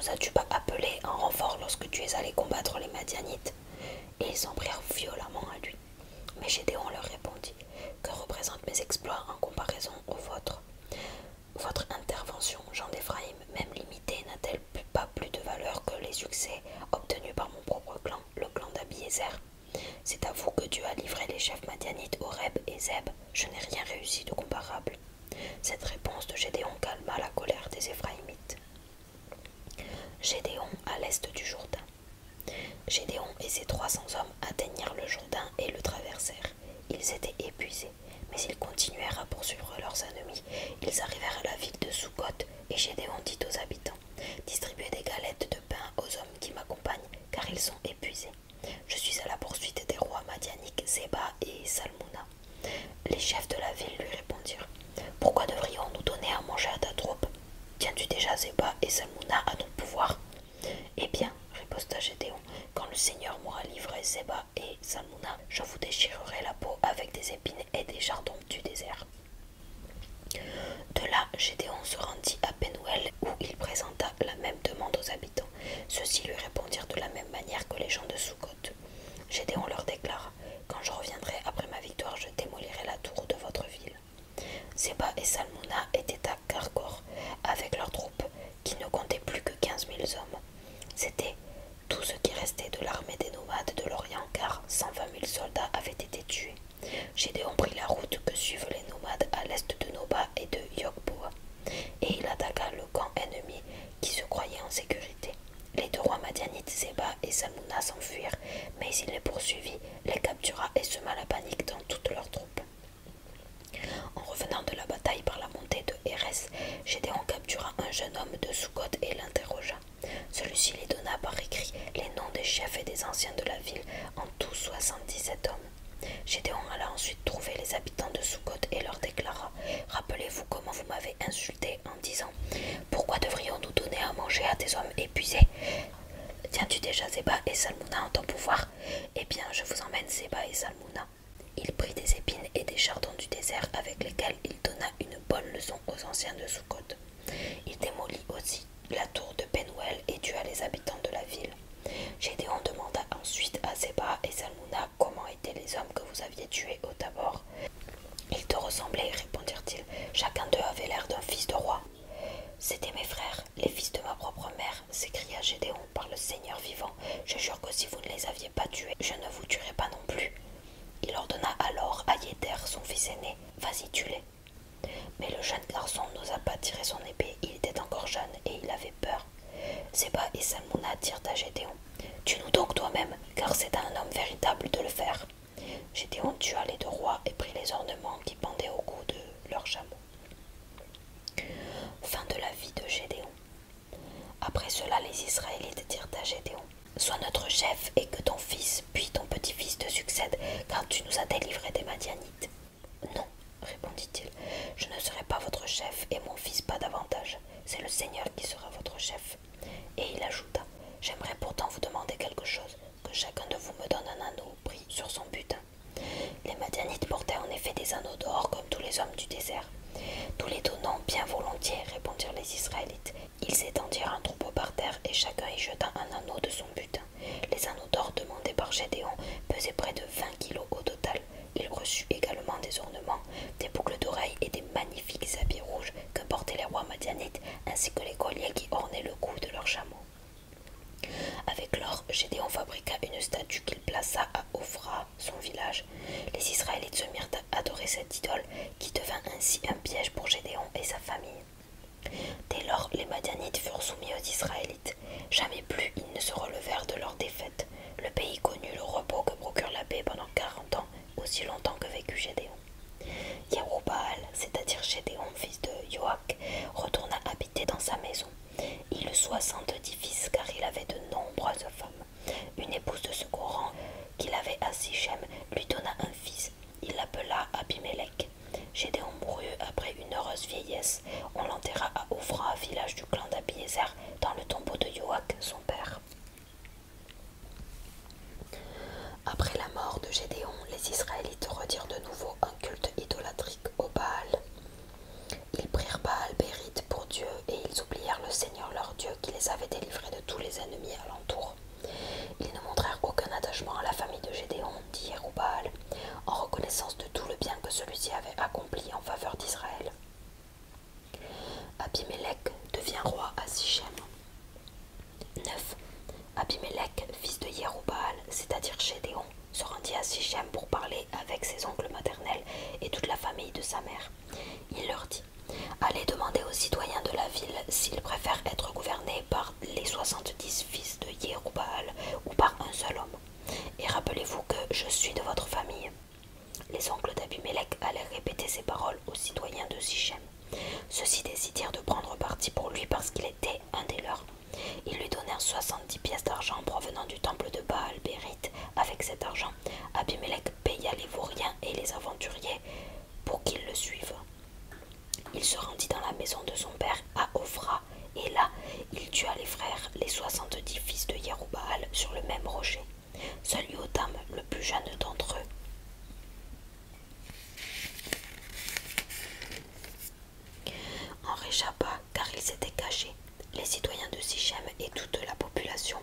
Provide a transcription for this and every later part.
nous as-tu pas appelé en renfort lorsque tu es allé combattre les Madianites? Et ils s'en prirent violemment à lui. Mais Gédéon leur répondit: Que représentent mes exploits en comparaison aux vôtres? Votre intervention, Jean d'Éphraïm, même limitée, n'a-t-elle pas plus de valeur que les succès obtenus par mon propre clan, le clan d'Abiézer? C'est à vous que Dieu a livré les chefs madianites Horeb et Zeb. Je n'ai rien réussi de comparable. Cette réponse de Gédéon calma la colère des Éphraïmites. Gédéon à l'est du Jourdain. Gédéon et ses 300 hommes atteignirent le Jourdain et le traversèrent. Ils étaient épuisés, mais ils continuèrent à poursuivre leurs ennemis. Ils arrivèrent à la ville de Sukkot, et Gédéon dit aux habitants: Distribuez des galettes de pain aux hommes qui m'accompagnent, car ils sont épuisés. Je suis à la poursuite des rois madianiques Zéba et Salmouna. Les chefs de la ville lui répondirent: Pourquoi devrions-nous donner à manger à ta troupe? Tiens-tu déjà Zéba et Salmouna à ton pouvoir? Eh bien, riposta Gédéon, quand le Seigneur m'aura livré Zéba et Salmouna, je vous déchirerai la peau avec des épines et des chardons du désert. De là, Gédéon se rendit à Pénuel, où il présenta la même demande aux habitants. Ceux-ci lui répondirent de la même manière que les gens de Sukkot. Gédéon leur déclara: Quand je reviendrai après ma victoire, je démolirai la tour de votre ville. Zéba et Salmouna étaient à Karkor, avec leurs troupes, qui ne comptaient plus que 15 000 hommes. C'était tout ce qui restait de l'armée des nomades de l'Orient, car 120 000 soldats avaient été tués. Gédéon prit la route que suivent les nomades à l'est de Noba et de Yogboa, et il attaqua le camp ennemi qui se croyait en sécurité. Les deux rois madianites, Zéba et Salmouna, s'enfuirent, mais il les poursuivit, les captura et sema la panique dans toutes leurs troupes. En revenant de la bataille par la montée de Hérès, Gédéon captura un jeune homme de Sukkot et l'interrogea. Celui-ci lui donna par écrit les noms des chefs et des anciens de la ville, en tout 77 hommes. Gédéon alla ensuite trouver les habitants de Sukkot et leur déclara: Rappelez-vous comment vous m'avez insulté en disant: Pourquoi devrions-nous donner à manger à des hommes épuisés? Tiens-tu déjà Zéba et Salmouna en ton pouvoir? Eh bien, je vous emmène Zéba et Salmouna. Il prit des épines et des chardons du désert avec lesquels il donna une bonne leçon aux anciens de Sukkot. Il démolit aussi la tour de Pénuel et tua les habitants de la ville. Gédéon demanda ensuite à Zéba et Salmouna comment étaient les hommes que vous aviez tués au Tabor. Ils te ressemblaient, répondirent-ils. Chacun d'eux avait l'air d'un fils de roi. C'étaient mes frères, les fils de ma propre mère, s'écria Gédéon. Par le Seigneur vivant, je jure que si vous ne les aviez pas tués, je ne vous tuerai pas non plus. Il ordonna alors à Yéter, son fils aîné: Vas-y, tue-les. Mais le jeune garçon n'osa pas tirer son épée, il était encore jeune et il avait peur. Zéba et Salmouna dirent à Gédéon: Tue-nous donc toi-même, car c'est à un homme véritable de le faire. Gédéon tua les deux rois et prit les ornements qui pendaient au cou de leurs chameaux. Fin de la vie de Gédéon. Après cela, les Israélites dirent à Gédéon: Sois notre chef et que ton fils puis ton petit-fils te succède, car tu nous as délivrés des Madianites. Non, répondit-il, je ne serai pas votre chef et mon fils pas davantage. C'est le Seigneur qui sera votre chef. Et il ajouta: J'aimerais pourtant vous demander quelque chose, que chacun de vous me donne un anneau pris sur son butin. Les Madianites portaient en effet des anneaux d'or comme tous les hommes du désert. Nous les donnons bien volontiers, répondirent les Israélites. Ils étendirent un troupeau par terre et chacun y jeta un anneau de son butin. Les anneaux d'or demandés par Gédéon pesaient près de 20 kilos au total. Il reçut également des ornements, des boucles d'oreilles et des magnifiques habits rouges que portaient les rois madianites, ainsi que les colliers qui ornaient le cou de leurs chameaux. Avec l'or, Gédéon fabriqua une statue qu'il plaça à Ophra, son village. Les Israélites se mirent à adorer cette idole, qui devint ainsi un piège pour Gédéon et sa famille. Dès lors, les Madianites furent soumis aux Israélites. Jamais plus ils ne se relevèrent de leur défaite. Le pays connut le repos que procure la paix pendant 40 ans, aussi longtemps que vécut Gédéon. Yerubbaal, c'est-à-dire Gédéon, fils de Yoach, retourna habiter dans sa maison. Il eut 70 fils, car il avait de nombreuses femmes. Une épouse de second rang qu'il avait à Sichem lui donna un fils. Il l'appela Abimélec. Gédéon mourut après une heureuse vieillesse. On l'enterra à Ophrah ennemis alentour. Ils ne montrèrent aucun attachement à la famille de Gédéon, dit Yerubbaal, en reconnaissance de tout le bien que celui-ci avait accompli en faveur d'Israël. Abimélec devient roi à Sichem. 9. Abimélec, fils de Yerubbaal, c'est-à-dire Gédéon, se rendit à Sichem pour parler avec ses oncles maternels et toute la famille de sa mère. Il leur dit: allez demander aux citoyens de la ville s'ils préfèrent être gouvernés par les 70 fils de Yerubbaal ou par un seul homme. Et rappelez-vous que je suis de votre famille. Les oncles d'Abimélec allèrent répéter ces paroles aux citoyens de Sichem. Ceux-ci décidèrent de prendre parti pour lui parce qu'il était un des leurs. Ils lui donnèrent 70 pièces d'argent provenant du temple de Baal-Bérith. Avec cet argent, Abimélec paya les vauriens et les aventuriers pour qu'ils le suivent. Il se rendit dans la maison de son père à Ophra, et là, il tua les frères, les 70 fils de Yerubbaal, sur le même rocher. Seul Yotam, le plus jeune d'entre eux, en réchappa car il s'était caché. Les citoyens de Sichem et toute la population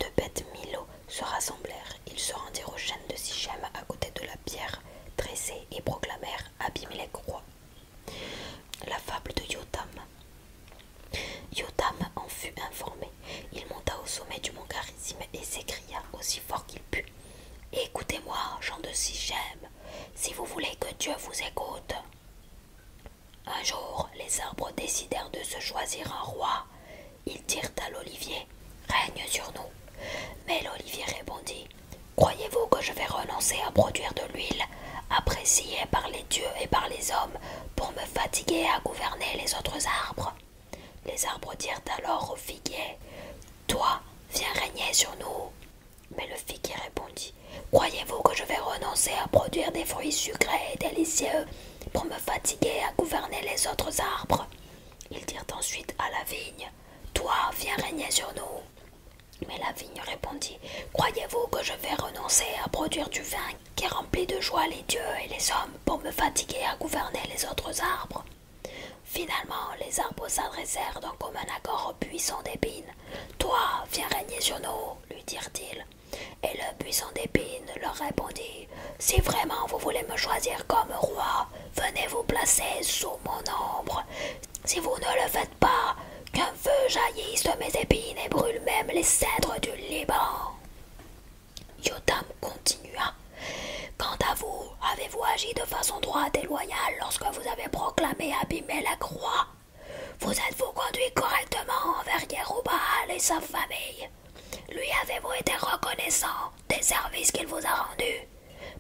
de Beth Milo se rassemblèrent. Ils se rendirent aux chênes de Sichem à côté de la pierre dressée et proclamèrent Abimélec roi. La fable de Yotam. Yotam en fut informé. Il monta au sommet du mont Garizim et s'écria aussi fort qu'il put: écoutez-moi, gens de Sichem, si vous voulez que Dieu vous écoute. Un jour, les arbres décidèrent de se choisir un roi. Ils dirent à l'olivier: règne sur nous. Mais l'olivier répondit: croyez-vous que je vais renoncer à produire de l'huile, appréciée par les dieux et par les hommes, pour me fatiguer à gouverner les autres arbres? Les arbres dirent alors au figuier: toi, viens régner sur nous. Mais le figuier répondit: croyez-vous que je vais renoncer à produire des fruits sucrés et délicieux pour me fatiguer à gouverner les autres arbres? Ils dirent ensuite à la vigne: toi, viens régner sur nous. Mais la vigne répondit: croyez-vous que je vais renoncer à produire du vin qui remplit de joie les dieux et les hommes pour me fatiguer à gouverner les autres arbres? Finalement, les arbres s'adressèrent d'un commun accord au buisson d'épines. Toi, viens régner sur nous, lui dirent-ils. Et le buisson d'épines leur répondit: si vraiment vous voulez me choisir comme roi, venez vous placer sous mon ombre. Si vous ne le faites pas, qu'un feu jaillisse de mes épines et brûle même les cèdres du Liban. Yotam continua: quant à vous, avez-vous agi de façon droite et loyale lorsque vous avez proclamé Abimélec roi? Vous êtes-vous conduit correctement envers Yerubbaal et sa famille? Lui avez-vous été reconnaissant des services qu'il vous a rendus?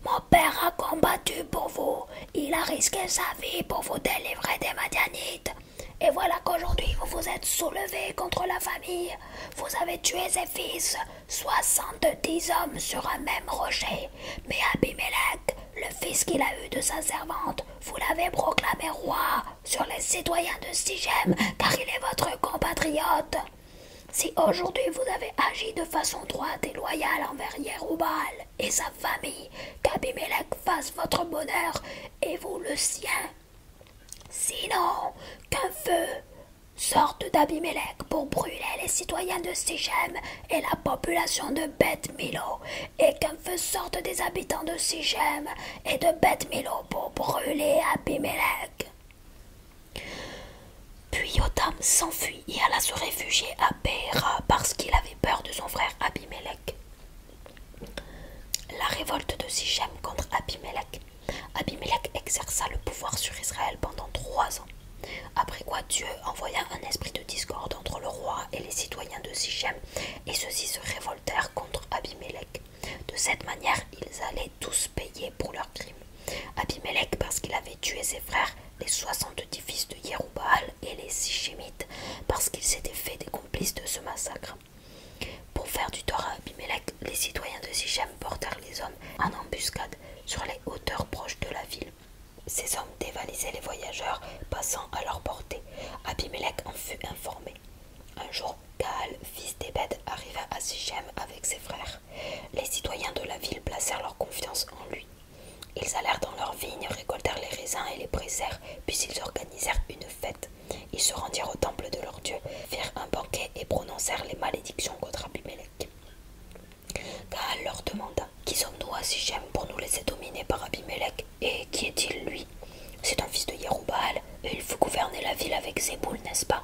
Mon père a combattu pour vous, il a risqué sa vie pour vous délivrer des Madianites. Et voilà qu'aujourd'hui vous vous êtes soulevé contre la famille. Vous avez tué ses fils, 70 hommes sur un même rocher. Mais Abimélec, le fils qu'il a eu de sa servante, vous l'avez proclamé roi sur les citoyens de Sichem, car il est votre compatriote. Si aujourd'hui vous avez agi de façon droite et loyale envers Yerubbaal et sa famille, qu'Abimélec fasse votre bonheur et vous le sien. Sinon, qu'un feu sorte d'Abimélec pour brûler les citoyens de Sichem et la population de Beth Milo, et qu'un feu sorte des habitants de Sichem et de Beth Milo pour brûler Abimélec. Puis Yotam s'enfuit et alla se réfugier à Béra parce qu'il avait peur de son frère Abimélec. La révolte de Sichem contre Abimélec. Abimélec exerça le pouvoir sur Israël pendant 3 ans. Après quoi Dieu envoya un esprit de discorde entre le roi et les citoyens de Sichem, et ceux-ci se révoltèrent contre Abimélec. De cette manière, ils allaient tous payer pour leurs crimes. Abimélec parce qu'il avait tué ses frères, les 70 fils de Yerubbaal, et les Sichémites parce qu'ils s'étaient fait des complices de ce massacre. Pour faire du tort à Abimélec, les citoyens de Sichem portèrent les hommes en embuscade sur les hauteurs proches de la ville. Ces hommes dévalisaient les voyageurs passant à leur portée. Abimélec en fut informé. Un jour, Gaal, fils d'Ébed, arriva à Sichem avec ses frères. Les citoyens de la ville placèrent leur confiance en lui. Ils allèrent dans leurs vignes, récoltèrent les raisins et les pressèrent, puis ils organisèrent une fête. Ils se rendirent au temple de leur Dieu, firent un banquet et prononcèrent les malédictions contre Abimelech. Gaal leur demanda: Qui sommes-nous à Sichem pour nous laisser dominer par Abimelech? Et qui est-il, lui? C'est un fils de Yerubbaal, et il veut gouverner la ville avec Zéboul, n'est-ce pas?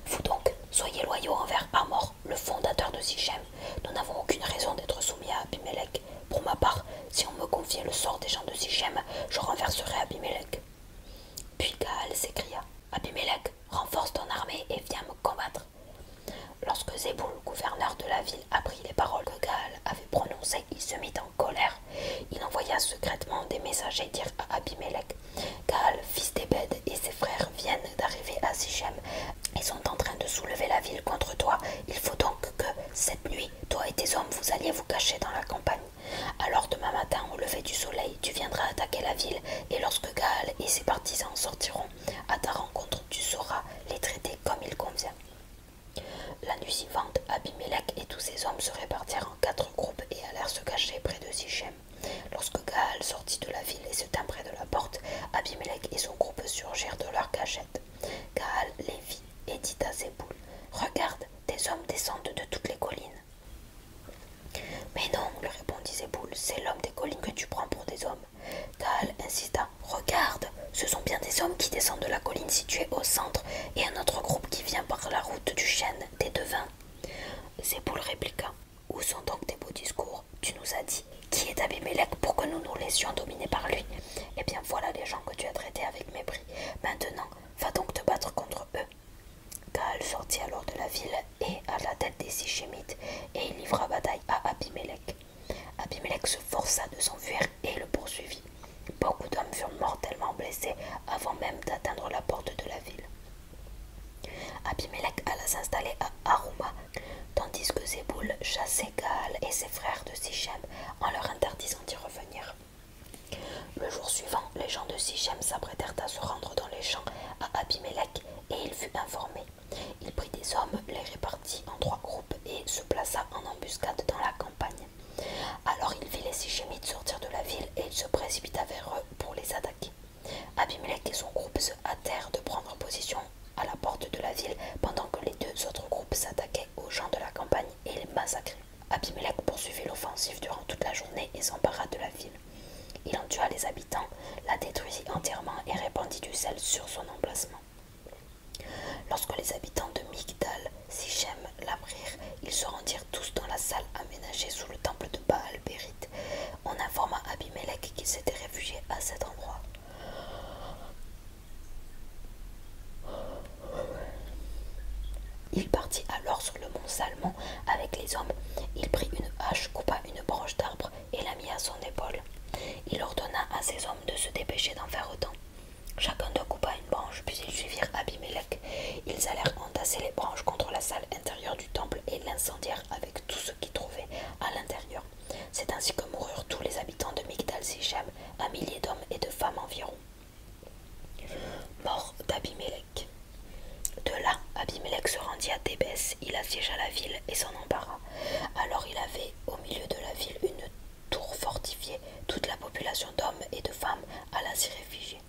Vous donc, soyez loyaux envers Hamor, le fondateur de Sichem. Nous n'avons aucune raison d'être soumis à Abimelech. Pour ma part, si on me confiait le sort des gens de Sichem, je renverserais Abimelech. Puis Gaal s'écria: Abimelech, renforce ton armée et viens me combattre. Lorsque Zéboul, gouverneur de la ville, apprit les paroles que Gaal avait prononcées, il se mit en colère. Il envoya secrètement des messagers dire à Abimelech: Gaal, fils d'Ébed, et ses frères viennent d'arriver à Sichem et sont en train de soulever la ville contre toi. Il faut donc que, cette nuit, toi et tes hommes, vous alliez vous cacher dans la campagne. Alors demain matin, au lever du soleil, tu viendras attaquer la ville, et lorsque Gaal et ses partisans sortiront à ta rencontre, tu sauras les traiter comme il convient. La nuit suivante, Abimelech et tous ses hommes se répartirent en 4 groupes et allèrent se cacher près de Sichem. Lorsque Gaal sortit de la ville et se tint près de la porte, Abimelech et son groupe surgirent de leur cachette. Gaal les vit et dit à Zéboul: Regarde, des hommes descendent de toutes les collines. Mais non, lui répondit Zéboul, c'est l'homme des collines que tu prends pour des hommes. Gaal insista: Regarde, ce sont bien des hommes qui descendent de la colline située au centre, et un autre groupe qui vient par la route du chêne des devins. Zéboul répliqua: Où sont donc tes beaux discours? Tu nous as dit: Qui est Abimelech pour que nous nous laissions dominer par lui? Eh bien voilà les gens que tu as traités avec mépris. Maintenant, va donc te battre contre eux. Gaal sortit alors de la ville et à la tête des Sichémites, et il livra bataille à Abimelech. Abimelech se força de s'enfuir et le poursuivit. Beaucoup d'hommes furent mortellement blessés avant même d'atteindre la porte de la ville. Abimelech alla s'installer à Haruma, tandis que Zéboul chassait Gaal et ses frères de Sichem en leur interdisant d'y revenir. Le jour suivant, les gens de Sichem s'apprêtèrent à se rendre dans les champs à Abimelech, et il fut informé. Il prit des hommes, les répartit en 3 groupes et se plaça en embuscade dans la campagne. Alors il vit les Sichémites sortir de la ville et il se précipita vers eux pour les attaquer. Abimelech et son groupe se hâtèrent de prendre position à la porte de la ville pendant que les 2 autres groupes s'attaquaient aux gens de la campagne et les massacraient. Abimelech poursuivit l'offensive durant toute la journée et s'empara de la ville. Il en tua les habitants, la détruisit entièrement et répandit du sel sur son emplacement. Lorsque les habitants de Migdal, Sichem, l'apprirent, ils se rendirent tous dans la salle aménagée sous le temple de Baal-Bérith. On informa Abimelech qu'il s'était réfugié à cet endroit. Il partit alors sur le mont Salmon avec les hommes. Il prit une hache, coupa une branche d'arbre et la mit à son épaule. Il ordonna à ses hommes de se dépêcher d'en faire autant. Chacun d'eux coupa une branche, puis ils suivirent Abimelech. Ils allèrent entasser les branches contre la salle intérieure du temple et l'incendièrent avec tout ce qu'ils trouvaient à l'intérieur. C'est ainsi que moururent tous les habitants de Migdal-Sichem, 1 millier d'hommes et de femmes environ. Mort d'Abimelech. De là, Abimelech se rendit à Thébès, il assiégea la ville et s'en empara. Alors il avait au milieu de la ville une tour fortifiée. Toute la population d'hommes et de femmes alla s'y réfugier.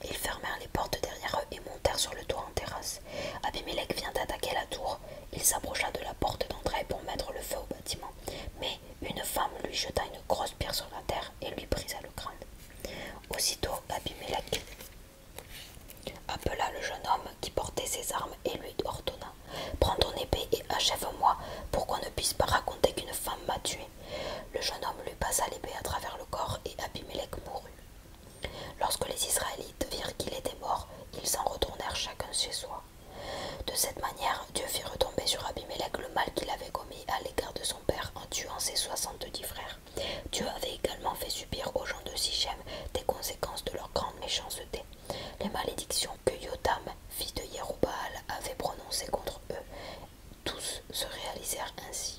Ils fermèrent les portes derrière eux et montèrent sur le toit en terrasse. Abimelech vient attaquer la tour. Il s'approcha de la porte d'entrée pour mettre le feu au bâtiment. Mais une femme lui jeta une grosse pierre sur la terre et lui brisa le crâne. Aussitôt, Abimelech appela le jeune homme qui portait ses armes et lui ordonna: Prends ton épée et achève-moi pour qu'on ne puisse pas raconter qu'une femme m'a tué. Le jeune homme lui passa l'épée à travers le corps et Abimelech mourut. Lorsque les Israélites virent qu'il était mort, ils s'en retournèrent chacun chez soi. De cette manière, Dieu fit retomber sur Abimelech le mal qu'il avait commis à l'égard de son père en tuant ses 70 frères. Dieu avait également fait subir aux gens de Sichem des conséquences de leur grande méchanceté. Les malédictions que Yotam, fils de Yerubbaal, avait prononcées contre eux, tous se réalisèrent ainsi.